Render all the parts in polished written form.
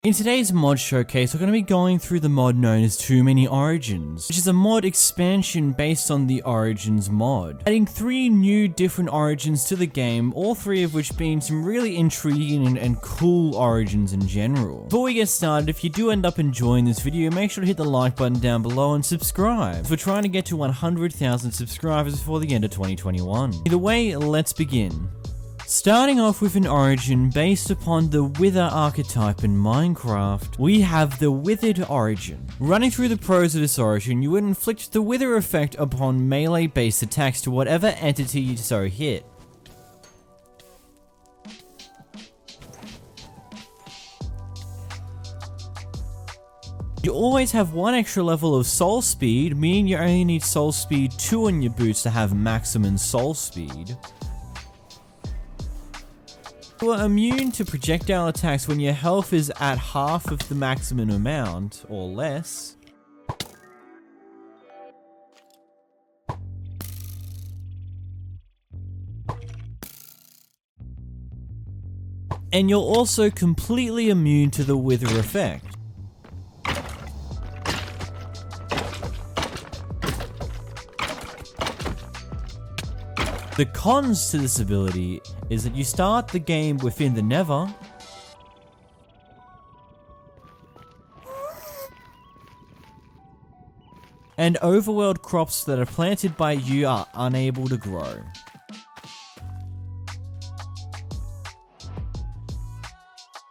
In today's mod showcase, we're going to be going through the mod known as Too Many Origins, which is a mod expansion based on the Origins mod, adding 3 new different origins to the game, all 3 of which being some really intriguing and cool origins in general. Before we get started, if you do end up enjoying this video, make sure to hit the like button down below and subscribe. We're trying to get to 100,000 subscribers before the end of 2021. Either way, let's begin. Starting off with an origin based upon the Wither archetype in Minecraft, we have the Withered Origin. Running through the pros of this origin, you would inflict the Wither effect upon melee based attacks to whatever entity you so hit. You always have 1 extra level of soul speed, meaning you only need soul speed 2 on your boots to have maximum soul speed. You are immune to projectile attacks when your health is at half of the maximum amount, or less. And you're also completely immune to the Wither effect. The cons to this ability is that you start the game within the Nether, and overworld crops that are planted by you are unable to grow.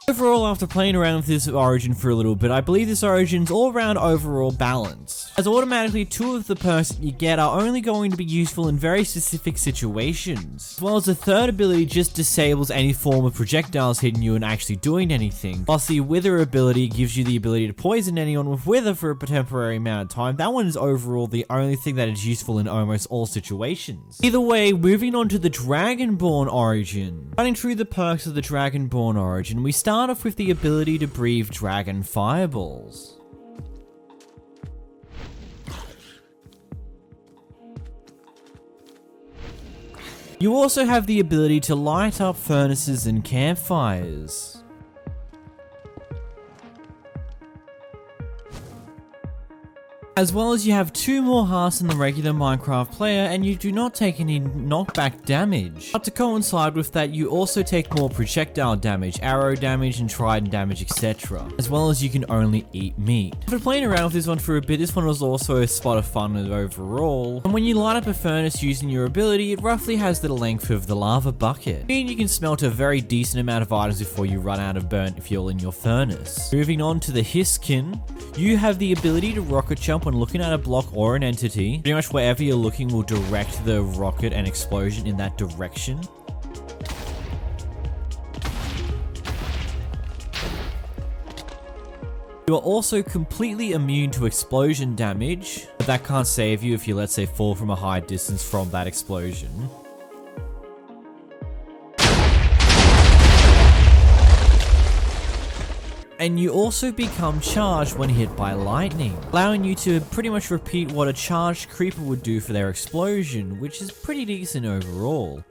Overall, after playing around with this origin for a little bit, I believe this origin's all-round overall balance, as automatically 2 of the perks that you get are only going to be useful in very specific situations, as well as the 3rd ability just disables any form of projectiles hitting you and actually doing anything, whilst the Wither ability gives you the ability to poison anyone with Wither for a temporary amount of time. That one is overall the only thing that is useful in almost all situations. Either way, moving on to the Dragonborn Origin. Running through the perks of the Dragonborn Origin, we start off with the ability to breathe dragon fireballs. You also have the ability to light up furnaces and campfires. As well as you have 2 more hearts than the regular Minecraft player, and you do not take any knockback damage. But to coincide with that, you also take more projectile damage, arrow damage, and trident damage, etc. As well as you can only eat meat. After playing around with this one for a bit, this one was also a spot of fun overall. And when you light up a furnace using your ability, it roughly has the length of the lava bucket, meaning you can smelt a very decent amount of items before you run out of burnt fuel in your furnace. Moving on to the Hiskin, you have the ability to rocket jump when looking at a block or an entity. Pretty much wherever you're looking will direct the rocket and explosion in that direction. You are also completely immune to explosion damage, but that can't save you if you, let's say, fall from a high distance from that explosion. And you also become charged when hit by lightning, allowing you to pretty much repeat what a charged creeper would do for their explosion, which is pretty decent overall.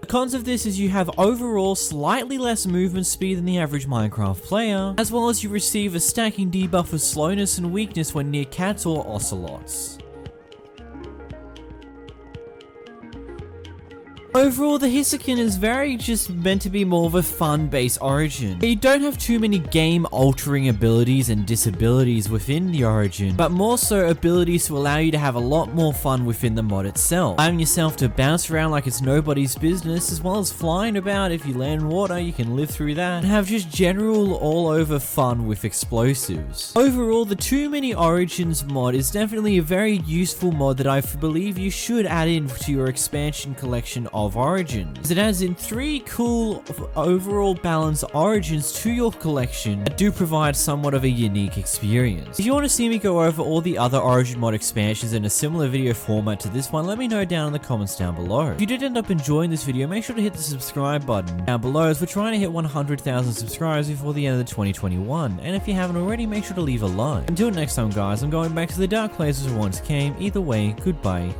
The cons of this is you have overall slightly less movement speed than the average Minecraft player, as well as you receive a stacking debuff of slowness and weakness when near cats or ocelots. Overall, the Hiskin is very just meant to be more of a fun-based origin. You don't have too many game-altering abilities and disabilities within the origin, but more so abilities to allow you to have a lot more fun within the mod itself, allowing yourself to bounce around like it's nobody's business, as well as flying about. If you land in water, you can live through that, and have just general all-over fun with explosives. Overall, the Too Many Origins mod is definitely a very useful mod that I believe you should add in to your expansion collection of of Origins. It adds in 3 cool overall balanced Origins to your collection that do provide somewhat of a unique experience. If you want to see me go over all the other Origin mod expansions in a similar video format to this one, let me know down in the comments down below. If you did end up enjoying this video, make sure to hit the subscribe button down below as we're trying to hit 100,000 subscribers before the end of 2021, and if you haven't already, make sure to leave a like. Until next time guys, I'm going back to the dark places we once came. Either way, goodbye.